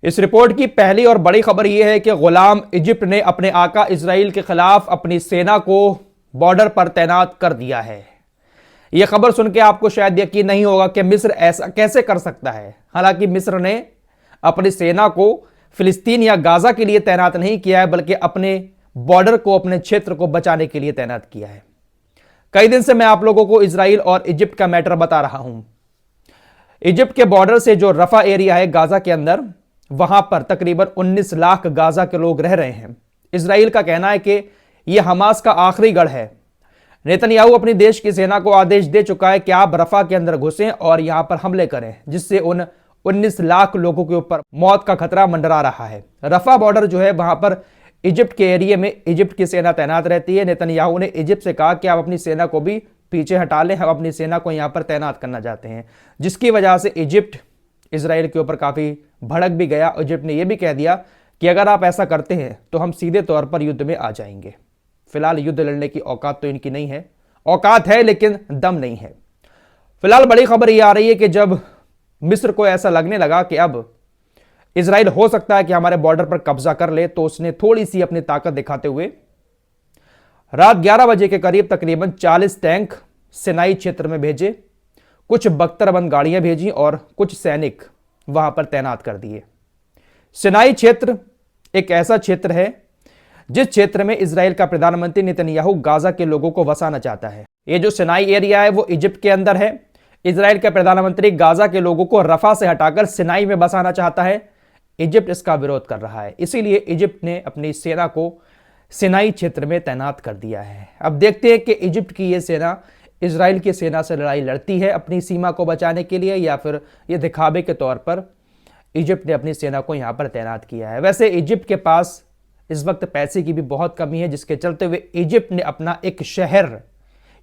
इस रिपोर्ट की पहली और बड़ी खबर यह है कि गुलाम इजिप्ट ने अपने आका इजराइल के खिलाफ अपनी सेना को बॉर्डर पर तैनात कर दिया है। यह खबर सुन के आपको शायद यकीन नहीं होगा कि मिस्र ऐसा कैसे कर सकता है। हालांकि मिस्र ने अपनी सेना को फिलिस्तीन या गाजा के लिए तैनात नहीं किया है, बल्कि अपने बॉर्डर को, अपने क्षेत्र को बचाने के लिए तैनात किया है। कई दिन से मैं आप लोगों को इजराइल और इजिप्ट का मैटर बता रहा हूं। इजिप्ट के बॉर्डर से जो रफा एरिया है गाजा के अंदर, वहां पर तकरीबन 19 लाख गाजा के लोग रह रहे हैं। इजराइल का कहना है कि यह हमास का आखिरी गढ़ है। नेतन्याहू अपनी देश की सेना को आदेश दे चुका है कि आप रफा के अंदर घुसें और यहां पर हमले करें, जिससे उन 19 लाख लोगों के ऊपर मौत का खतरा मंडरा रहा है। रफा बॉर्डर जो है, वहां पर इजिप्ट के एरिया में इजिप्ट की सेना तैनात रहती है। नेतन्याहू ने इजिप्ट से कहा कि आप अपनी सेना को भी पीछे हटा लें, हम अपनी सेना को यहां पर तैनात करना चाहते हैं, जिसकी वजह से इजिप्ट इजराइल के ऊपर काफी भड़क भी गया। इजिप्ट ने यह भी कह दिया कि अगर आप ऐसा करते हैं तो हम सीधे तौर पर युद्ध में आ जाएंगे। फिलहाल युद्ध लड़ने की औकात तो इनकी नहीं है, औकात है लेकिन दम नहीं है। फिलहाल बड़ी खबर यह आ रही है कि जब मिस्र को ऐसा लगने लगा कि अब इजराइल हो सकता है कि हमारे बॉर्डर पर कब्जा कर ले, तो उसने थोड़ी सी अपनी ताकत दिखाते हुए रात 11 बजे के करीब तकरीबन 40 टैंक सिनाई क्षेत्र में भेजे, कुछ बख्तरबंद गाड़ियां भेजी और कुछ सैनिक वहां पर तैनात कर दिए। सिनाई क्षेत्र एक ऐसा क्षेत्र है जिस क्षेत्र में इजराइल का प्रधानमंत्री नेतन्याहू गाजा के लोगों को बसाना चाहता है। यह जो सिनाई एरिया है वो इजिप्ट के अंदर है। इजराइल का प्रधानमंत्री गाजा के लोगों को रफा से हटाकर सिनाई में बसाना चाहता है। इजिप्ट इसका विरोध कर रहा है, इसीलिए इजिप्ट ने अपनी सेना को सिनाई क्षेत्र में तैनात कर दिया है। अब देखते हैं कि इजिप्ट की यह सेना इजराइल की सेना से लड़ाई लड़ती है अपनी सीमा को बचाने के लिए, या फिर यह दिखावे के तौर पर इजिप्ट ने अपनी सेना को यहां पर तैनात किया है। वैसे इजिप्ट के पास इस वक्त पैसे की भी बहुत कमी है, जिसके चलते हुए इजिप्ट ने अपना एक शहर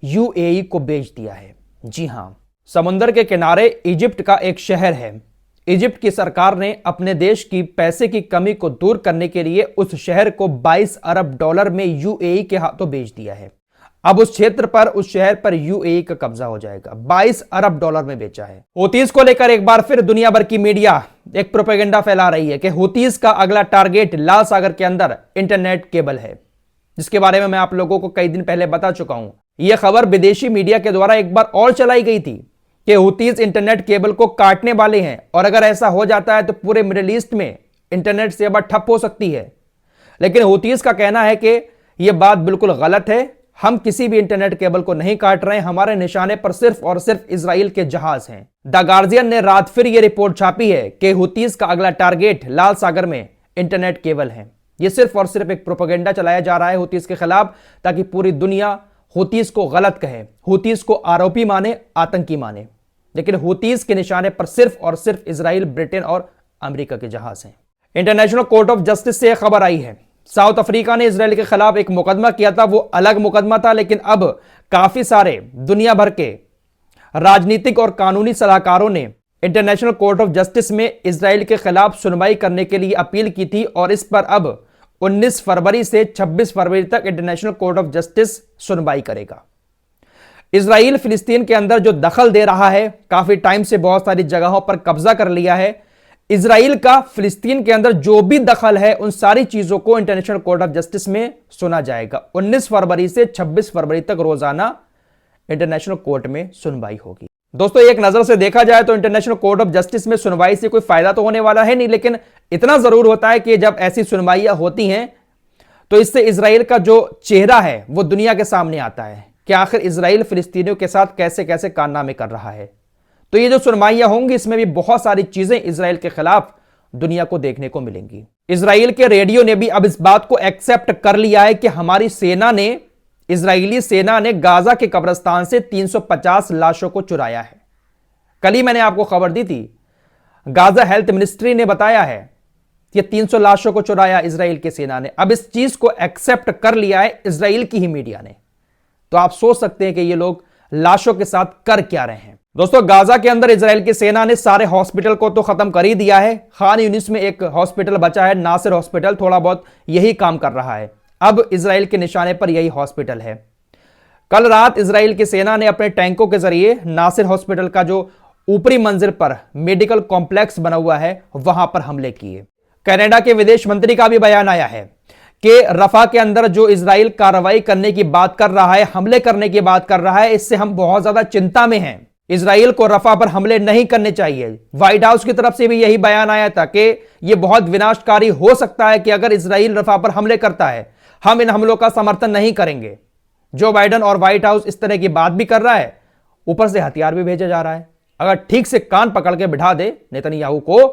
यूएई को बेच दिया है। जी हां, समुद्र के किनारे इजिप्ट का एक शहर है। इजिप्ट की सरकार ने अपने देश की पैसे की कमी को दूर करने के लिए उस शहर को 22 अरब डॉलर में यूएई के हाथों बेच दिया है। अब उस क्षेत्र पर, उस शहर पर यूएई का कब्जा हो जाएगा। 22 अरब डॉलर में बेचा है। हूतीज को लेकर एक बार फिर दुनिया भर की मीडिया एक प्रोपेगेंडा फैला रही है कि हूतीज का अगला टारगेट लाल सागर के अंदर इंटरनेट केबल है, जिसके बारे में मैं आप लोगों को कई दिन पहले बता चुका हूं। यह खबर विदेशी मीडिया के द्वारा एक बार और चलाई गई थी कि हूतीज इंटरनेट केबल को काटने वाले हैं, और अगर ऐसा हो जाता है तो पूरे मिडिल ईस्ट में इंटरनेट सेवा ठप हो सकती है। लेकिन हूतीज का कहना है कि यह बात बिल्कुल गलत है, हम किसी भी इंटरनेट केबल को नहीं काट रहे हैं, हमारे निशाने पर सिर्फ और सिर्फ इजराइल के जहाज हैं। द गार्जियन ने रात फिर यह रिपोर्ट छापी है कि हूतीज का अगला टारगेट लाल सागर में इंटरनेट केबल है। यह सिर्फ और सिर्फ एक प्रोपेगेंडा चलाया जा रहा है हूतीज के खिलाफ, ताकि पूरी दुनिया हूतीज को गलत कहे, हूतीज को आरोपी माने, आतंकी माने। लेकिन हूतीज के निशाने पर सिर्फ और सिर्फ इजराइल, ब्रिटेन और अमेरिका के जहाज हैं। इंटरनेशनल कोर्ट ऑफ जस्टिस से यह खबर आई है, साउथ अफ्रीका ने इजराइल के खिलाफ एक मुकदमा किया था। वो अलग मुकदमा था, लेकिन अब काफी सारे दुनिया भर के राजनीतिक और कानूनी सलाहकारों ने इंटरनेशनल कोर्ट ऑफ जस्टिस में इजराइल के खिलाफ सुनवाई करने के लिए अपील की थी, और इस पर अब 19 फरवरी से 26 फरवरी तक इंटरनेशनल कोर्ट ऑफ जस्टिस सुनवाई करेगा। इजराइल फिलिस्तीन के अंदर जो दखल दे रहा है, काफी टाइम से बहुत सारी जगहों पर कब्जा कर लिया है। इजराइल का फिलिस्तीन के अंदर जो भी दखल है, उन सारी चीजों को इंटरनेशनल कोर्ट ऑफ जस्टिस में सुना जाएगा। 19 फरवरी से 26 फरवरी तक रोजाना इंटरनेशनल कोर्ट में सुनवाई होगी। दोस्तों, एक नजर से देखा जाए तो इंटरनेशनल कोर्ट ऑफ जस्टिस में सुनवाई से कोई फायदा तो होने वाला है नहीं, लेकिन इतना जरूर होता है कि जब ऐसी सुनवाइयां होती हैं तो इससे इजराइल का जो चेहरा है वो दुनिया के सामने आता है कि आखिर इजराइल फिलिस्तीनियों के साथ कैसे कैसे कारनामे कर रहा है। तो ये जो सुनवाइयां होंगी, इसमें भी बहुत सारी चीजें इजराइल के खिलाफ दुनिया को देखने को मिलेंगी। इजराइल के रेडियो ने भी अब इस बात को एक्सेप्ट कर लिया है कि हमारी सेना ने, इजरायली सेना ने गाजा के कब्रिस्तान से 350 लाशों को चुराया है। कल ही मैंने आपको खबर दी थी, गाजा हेल्थ मिनिस्ट्री ने बताया है कि 300 लाशों को चुराया इजराइल की सेना ने। अब इस चीज को एक्सेप्ट कर लिया है इजराइल की ही मीडिया ने। तो आप सोच सकते हैं कि ये लोग लाशों के साथ कर क्या रहे हैं। दोस्तों, गाजा के अंदर इजराइल की सेना ने सारे हॉस्पिटल को तो खत्म कर ही दिया है। खान यूनिस में एक हॉस्पिटल बचा है, नासिर हॉस्पिटल, थोड़ा बहुत यही काम कर रहा है। अब इजराइल के निशाने पर यही हॉस्पिटल है। कल रात इजराइल की सेना ने अपने टैंकों के जरिए नासिर हॉस्पिटल का जो ऊपरी मंजिल पर मेडिकल कॉम्प्लेक्स बना हुआ है, वहां पर हमले किए। कनाडा के विदेश मंत्री का भी बयान आया है कि रफा के अंदर जो इजराइल कार्रवाई करने की बात कर रहा है, हमले करने की बात कर रहा है, इससे हम बहुत ज्यादा चिंता में हैं। इजराइल को रफा पर हमले नहीं करने चाहिए। व्हाइट हाउस की तरफ से भी यही बयान आया था कि यह बहुत विनाशकारी हो सकता है कि अगर इजराइल रफा पर हमले करता है, हम इन हमलों का समर्थन नहीं करेंगे। जो बाइडेन और व्हाइट हाउस इस तरह की बात भी कर रहा है, ऊपर से हथियार भी भेजा जा रहा है। अगर ठीक से कान पकड़ के बिठा दे नेतन्याहू को,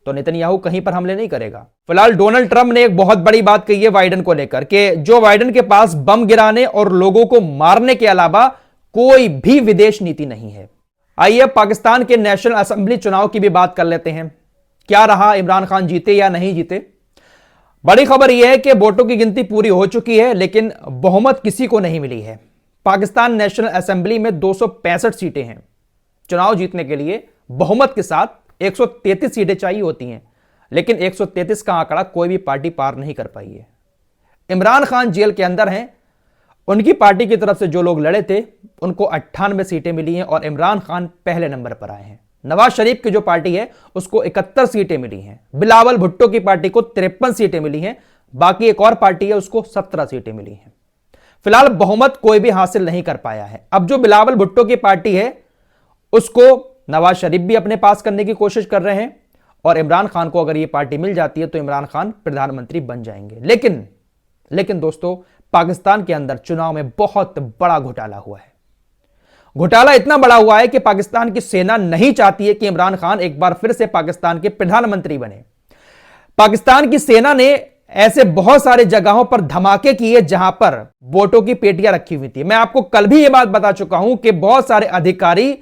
तो नेतन्याहू कहीं पर हमले नहीं करेगा। फिलहाल डोनाल्ड ट्रंप ने एक बहुत बड़ी बात कही है बाइडेन को लेकर कि जो बाइडेन के पास बम गिराने और लोगों को मारने के अलावा कोई भी विदेश नीति नहीं है। आइए पाकिस्तान के नेशनल असेंबली चुनाव की भी बात कर लेते हैं। क्या रहा, इमरान खान जीते या नहीं जीते? बड़ी खबर यह है कि वोटों की गिनती पूरी हो चुकी है, लेकिन बहुमत किसी को नहीं मिली है। पाकिस्तान नेशनल असेंबली में 265 सीटें हैं। चुनाव जीतने के लिए बहुमत के साथ 133 सीटें चाहिए होती हैं, लेकिन 133 का आंकड़ा कोई भी पार्टी पार नहीं कर पाई है। इमरान खान जेल के अंदर हैं, उनकी पार्टी की तरफ से जो लोग लड़े थे उनको 98 सीटें मिली हैं और इमरान खान पहले नंबर पर आए हैं। नवाज शरीफ की जो पार्टी है उसको 71 सीटें मिली हैं। बिलावल भुट्टो की पार्टी को 53 सीटें मिली हैं। बाकी एक और पार्टी है उसको 17 सीटें मिली हैं। फिलहाल बहुमत कोई भी हासिल नहीं कर पाया है। अब जो बिलावल भुट्टो की पार्टी है उसको नवाज शरीफ भी अपने पास करने की कोशिश कर रहे हैं और इमरान खान को अगर ये पार्टी मिल जाती है तो इमरान खान प्रधानमंत्री बन जाएंगे। लेकिन दोस्तों, पाकिस्तान के अंदर चुनाव में बहुत बड़ा घोटाला हुआ है। घोटाला इतना बड़ा हुआ है कि पाकिस्तान की सेना नहीं चाहती है कि इमरान खान एक बार फिर से पाकिस्तान के प्रधानमंत्री बने। पाकिस्तान की सेना ने ऐसे बहुत सारे जगहों पर धमाके किए जहां पर वोटों की पेटियां रखी हुई थी। मैं आपको कल भी यह बात बता चुका हूं कि बहुत सारे अधिकारी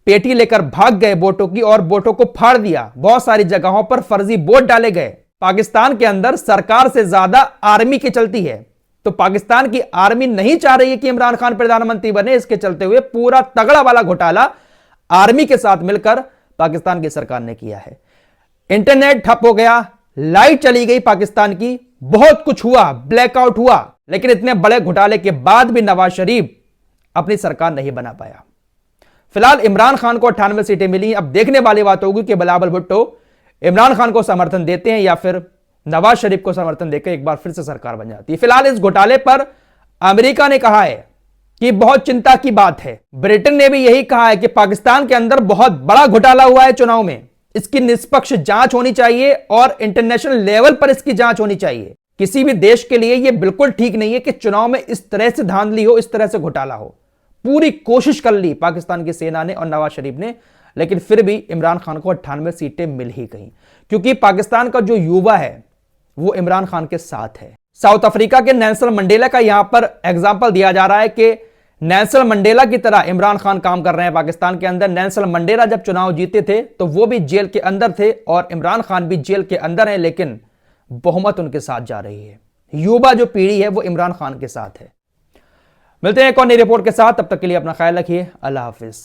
पेटी लेकर भाग गए वोटों की और वोटों को फाड़ दिया। बहुत सारी जगहों पर फर्जी वोट डाले गए। पाकिस्तान के अंदर सरकार से ज्यादा आर्मी की चलती है, तो पाकिस्तान की आर्मी नहीं चाह रही है कि इमरान खान प्रधानमंत्री बने। इसके चलते हुए पूरा तगड़ा वाला घोटाला आर्मी के साथ मिलकर पाकिस्तान की सरकार ने किया है। इंटरनेट ठप हो गया, लाइट चली गई पाकिस्तान की, बहुत कुछ हुआ, ब्लैकआउट हुआ, लेकिन इतने बड़े घोटाले के बाद भी नवाज शरीफ अपनी सरकार नहीं बना पाया। फिलहाल इमरान खान को 98 सीटें मिली। अब देखने वाली बात होगी कि बिलावल भुट्टो इमरान खान को समर्थन देते हैं या फिर नवाज शरीफ को समर्थन देकर एक बार फिर से सरकार बन जाती है। फिलहाल इस घोटाले पर अमेरिका ने कहा है कि बहुत चिंता की बात है। ब्रिटेन ने भी यही कहा है कि पाकिस्तान के अंदर बहुत बड़ा घोटाला हुआ है चुनाव में, इसकी निष्पक्ष जांच होनी चाहिए और इंटरनेशनल लेवल पर इसकी जांच होनी चाहिए। किसी भी देश के लिए यह बिल्कुल ठीक नहीं है कि चुनाव में इस तरह से धांधली हो, इस तरह से घोटाला हो। पूरी कोशिश कर ली पाकिस्तान की सेना ने और नवाज शरीफ ने, लेकिन फिर भी इमरान खान को 98 सीटें मिल ही गई, क्योंकि पाकिस्तान का जो युवा है वो इमरान खान के साथ है। साउथ अफ्रीका के नेल्सन मंडेला का यहां पर एग्जाम्पल दिया जा रहा है कि नेल्सन मंडेला की तरह इमरान खान काम कर रहे हैं पाकिस्तान के अंदर। नेल्सन मंडेला जब चुनाव जीते थे तो वो भी जेल के अंदर थे और इमरान खान भी जेल के अंदर है, लेकिन बहुमत उनके साथ जा रही है। युवा जो पीढ़ी है वो इमरान खान के साथ है। मिलते हैं एक और नई रिपोर्ट के साथ, तब तक के लिए अपना ख्याल रखिए। अल्लाह हाफिज।